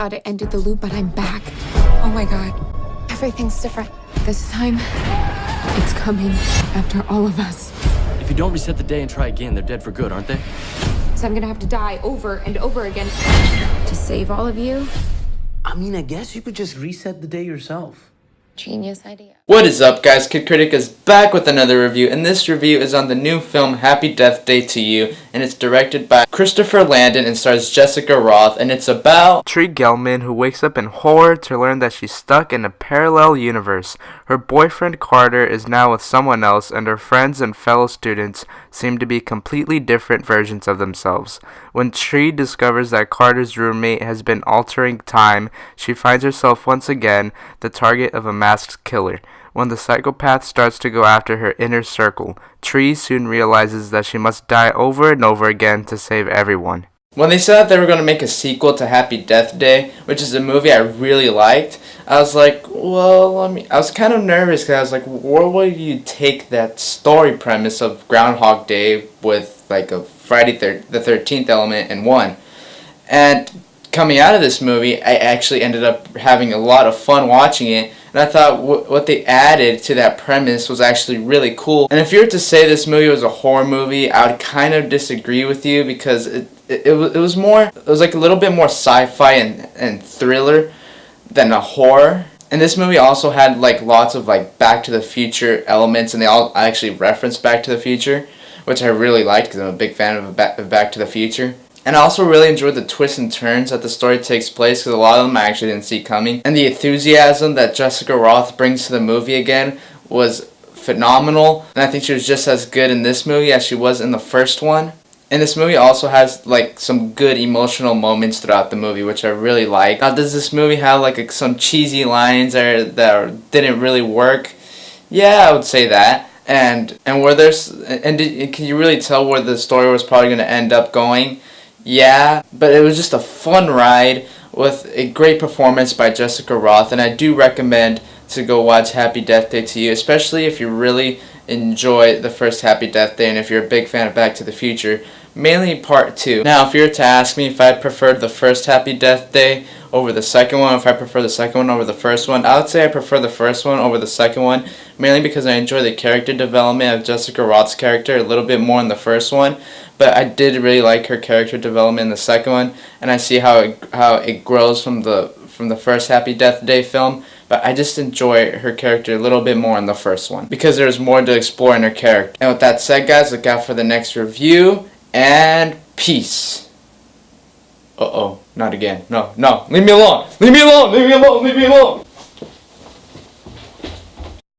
thought it ended the loop, but I'm back. Oh my god. Everything's different. This time, it's coming after all of us. If you don't reset the day and try again, they're dead for good, aren't they? So I'm gonna have to die over and over again to save all of you. I mean, I guess you could just reset the day yourself. Genius idea. What is up, guys? Kid Critic is back with another review, and this review is on the new film Happy Death Day to You, and it's directed by Christopher Landon and stars Jessica Rothe, and it's about Tree Gelman, who wakes up in horror to learn that she's stuck in a parallel universe. Her boyfriend Carter is now with someone else, and her friends and fellow students seem to be completely different versions of themselves. When Tree discovers that Carter's roommate has been altering time, she finds herself once again the target of a masked killer. When the psychopath starts to go after her inner circle, Tree soon realizes that she must die over and over again to save everyone. When they said that they were going to make a sequel to Happy Death Day, which is a movie I really liked, I was like, well, I was kind of nervous because I was like, where would you take that story premise of Groundhog Day with like a Friday the 13th element in one? And coming out of this movie, I actually ended up having a lot of fun watching it. And I thought what they added to that premise was actually really cool. And if you were to say this movie was a horror movie, I would kind of disagree with you because it was like a little bit more sci-fi and thriller than a horror. And this movie also had like lots of like Back to the Future elements, and they all actually referenced Back to the Future, which I really liked because I'm a big fan of Back to the Future. And I also really enjoyed the twists and turns that the story takes place because a lot of them I actually didn't see coming. And the enthusiasm that Jessica Rothe brings to the movie again was phenomenal. And I think she was just as good in this movie as she was in the first one. And this movie also has like some good emotional moments throughout the movie, which I really like. Now, does this movie have like some cheesy lines that didn't really work? Yeah, I would say that. And can you really tell where the story was probably going to end up going? Yeah, but it was just a fun ride with a great performance by Jessica Rothe, and I do recommend to go watch Happy Death Day to You, especially if you really enjoy the first Happy Death Day and if you're a big fan of Back to the Future, mainly part 2. Now, if you were to ask me if I preferred the first Happy Death Day over the second one, if I prefer the second one over the first one, I would say I prefer the first one over the second one, mainly because I enjoy the character development of Jessica Rothe's character a little bit more in the first one. But I did really like her character development in the second one, and I see how it grows from the first Happy Death Day film. But I just enjoy her character a little bit more in the first one because there's more to explore in her character. And with that said, guys, look out for the next review, and peace. Uh-oh, not again. No, leave me alone. Leave me alone.